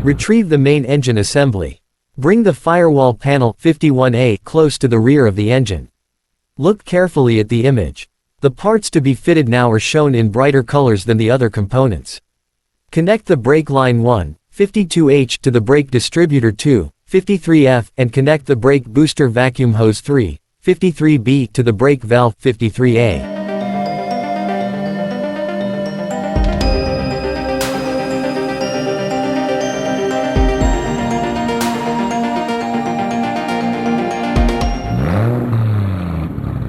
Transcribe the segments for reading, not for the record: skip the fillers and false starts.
Retrieve the main engine assembly. Bring the firewall panel 51A close to the rear of the engine. Look carefully at the image. The parts to be fitted now are shown in brighter colors than the other components. Connect the brake line 1, 52H to the brake distributor 2, 53F, and connect the brake booster vacuum hose 3, 53B to the brake valve 53A.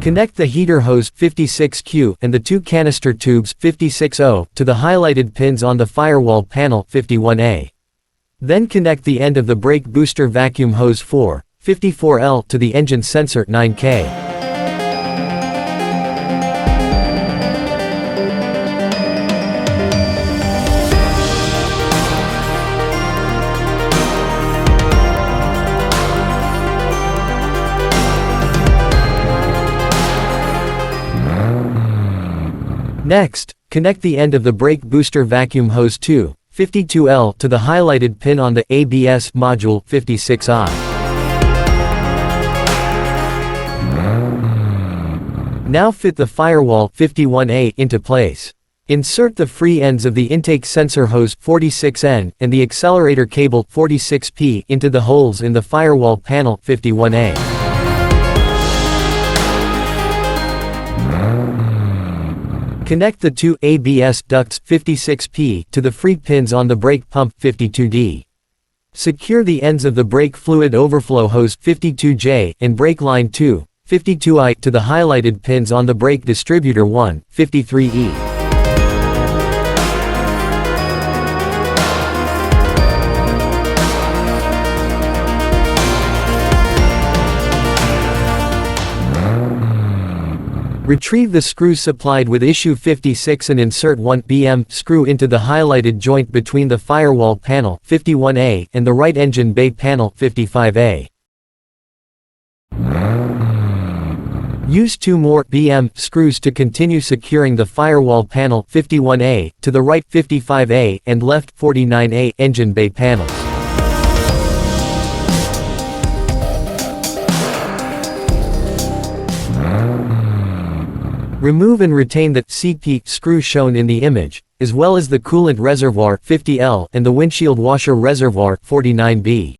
Connect the heater hose 56Q and the two canister tubes 56O to the highlighted pins on the firewall panel 51A. Then connect the end of the brake booster vacuum hose 4, 54L to the engine sensor 9K. Next, connect the end of the brake booster vacuum hose 2, 52L to the highlighted pin on the ABS module 56I. Now fit the firewall 51A into place. Insert the free ends of the intake sensor hose 46N and the accelerator cable 46P into the holes in the firewall panel 51A. Connect the two ABS ducts 56P to the free pins on the brake pump 52D. Secure the ends of the brake fluid overflow hose 52J and brake line 2, 52I to the highlighted pins on the brake distributor 1, 53E. Retrieve the screws supplied with issue 56 and insert 1 BM screw into the highlighted joint between the firewall panel 51A and the right engine bay panel 55A. Use 2 more BM screws to continue securing the firewall panel 51A to the right 55A and left 49A engine bay panels. Remove and retain the CP screw shown in the image, as well as the coolant reservoir 50L and the windshield washer reservoir 49B.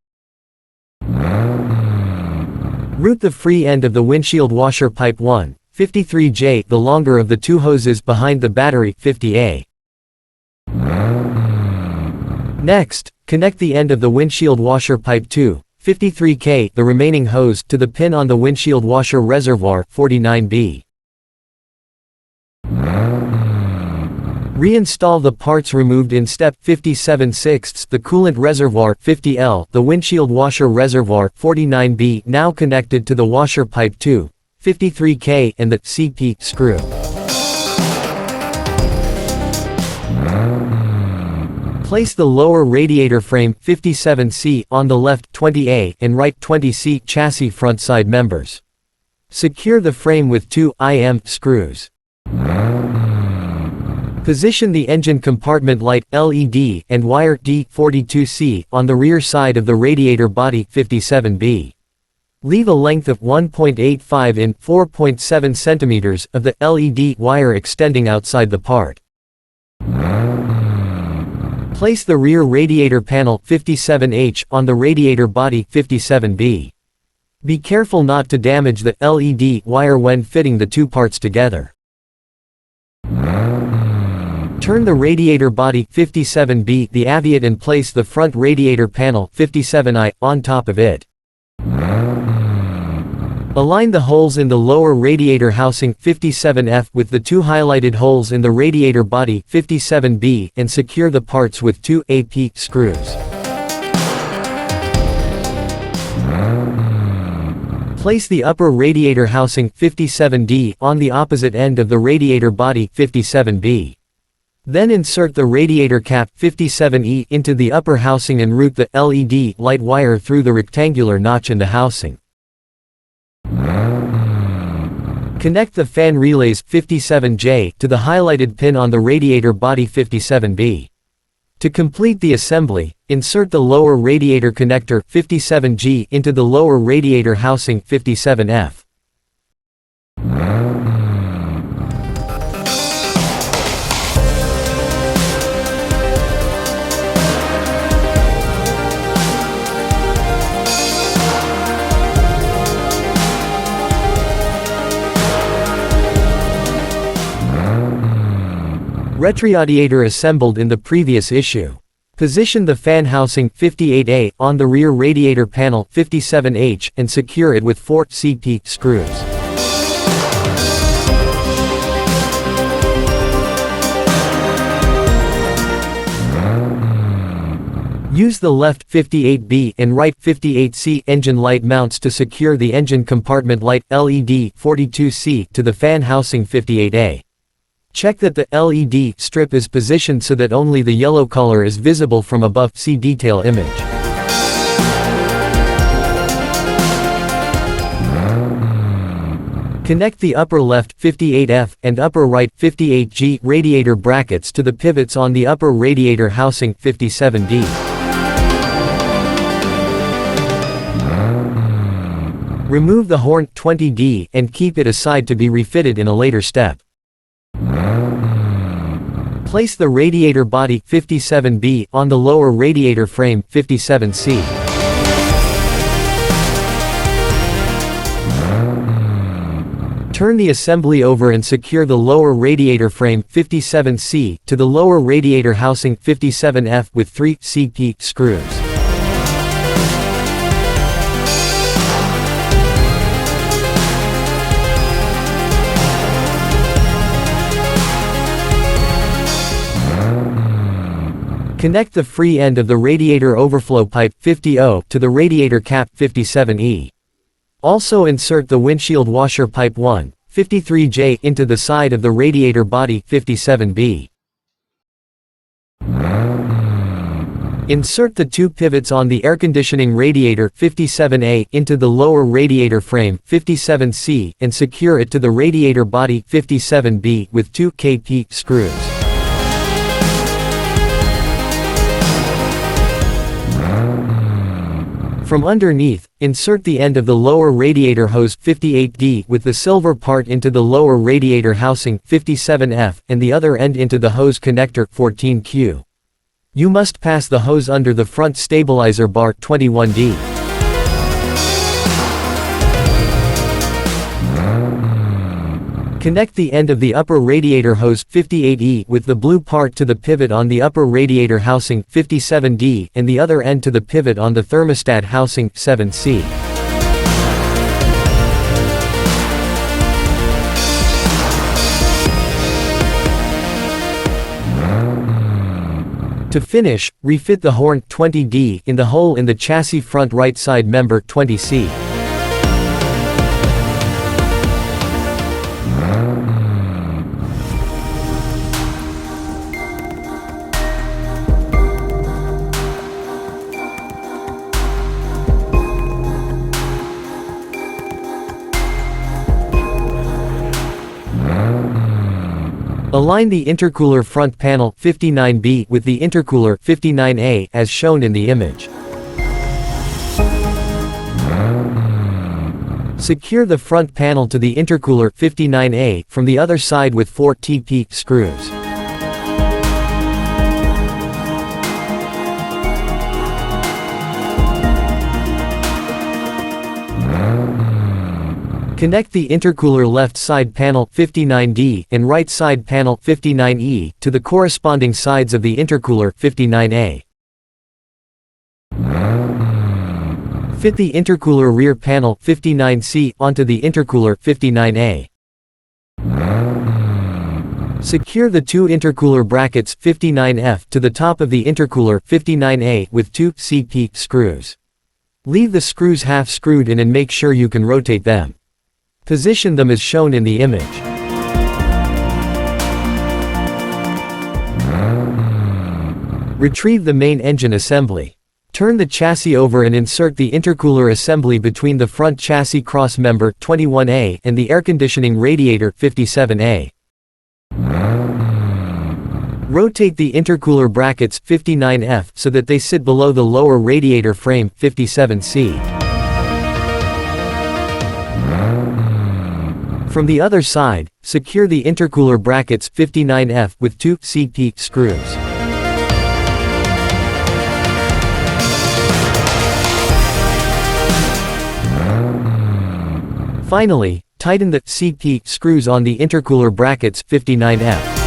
Route the free end of the windshield washer pipe 1, 53J, the longer of the two hoses behind the battery 50A. Next, connect the end of the windshield washer pipe 2, 53K, the remaining hose, to the pin on the windshield washer reservoir 49B. Reinstall the parts removed in step 57/6, the coolant reservoir 50L, the windshield washer reservoir 49B now connected to the washer pipe 2, 53K and the CP screw. Place the lower radiator frame 57C on the left 20A and right 20C chassis front side members. Secure the frame with 2 IM screws. Position the engine compartment light LED and wire D42C on the rear side of the radiator body 57B. Leave a length of 1.85 in 4.7 cm of the LED wire extending outside the part. Place the rear radiator panel 57H on the radiator body 57B. Be careful not to damage the LED wire when fitting the two parts together. Turn the radiator body 57B the aviate and place the front radiator panel 57I on top of it. Align the holes in the lower radiator housing 57F with the two highlighted holes in the radiator body 57B and secure the parts with 2 AP screws. Place the upper radiator housing 57D on the opposite end of the radiator body 57B. Then insert the radiator cap 57E into the upper housing and route the LED light wire through the rectangular notch in the housing. Connect the fan relays 57J to the highlighted pin on the radiator body 57B. To complete the assembly, insert the lower radiator connector 57G into the lower radiator housing 57F. Radiator assembled in the previous issue. Position the fan housing 58A on the rear radiator panel 57H and secure it with 4 CP screws. Use the left 58B and right 58C engine light mounts to secure the engine compartment light LED 42C to the fan housing 58A. Check that the LED strip is positioned so that only the yellow color is visible from above. See detail image. Connect the upper left 58F and upper right 58G radiator brackets to the pivots on the upper radiator housing 57D. Remove the horn 20D and keep it aside to be refitted in a later step. Place the radiator body 57B on the lower radiator frame 57C. Turn the assembly over and secure the lower radiator frame 57C to the lower radiator housing 57F with 3 CP screws. Connect the free end of the radiator overflow pipe 50O to the radiator cap 57E. Also insert the windshield washer pipe 1, 53J into the side of the radiator body 57B. Insert the 2 pivots on the air conditioning radiator 57A into the lower radiator frame 57C and secure it to the radiator body 57B with 2 KP screws. From underneath, insert the end of the lower radiator hose 58D with the silver part into the lower radiator housing 57F and the other end into the hose connector 14Q. You must pass the hose under the front stabilizer bar 21D. Connect the end of the upper radiator hose 58E with the blue part to the pivot on the upper radiator housing 57D and the other end to the pivot on the thermostat housing 7C. To finish, refit the horn 20D in the hole in the chassis front right side member 20C. Align the intercooler front panel 59B with the intercooler 59A as shown in the image. Secure the front panel to the intercooler 59A from the other side with 4 TP screws. Connect the intercooler left side panel 59D and right side panel 59E to the corresponding sides of the intercooler 59A. Fit the intercooler rear panel 59C onto the intercooler 59A. Secure the 2 intercooler brackets 59F to the top of the intercooler 59A with 2 CP screws. Leave the screws half screwed in and make sure you can rotate them. Position them as shown in the image. Retrieve the main engine assembly. Turn the chassis over and insert the intercooler assembly between the front chassis cross member 21A and the air conditioning radiator 57A. Rotate the intercooler brackets 59F so that they sit below the lower radiator frame 57C. From the other side, secure the intercooler brackets 59F with 2 CP screws. Finally, tighten the CP screws on the intercooler brackets 59F.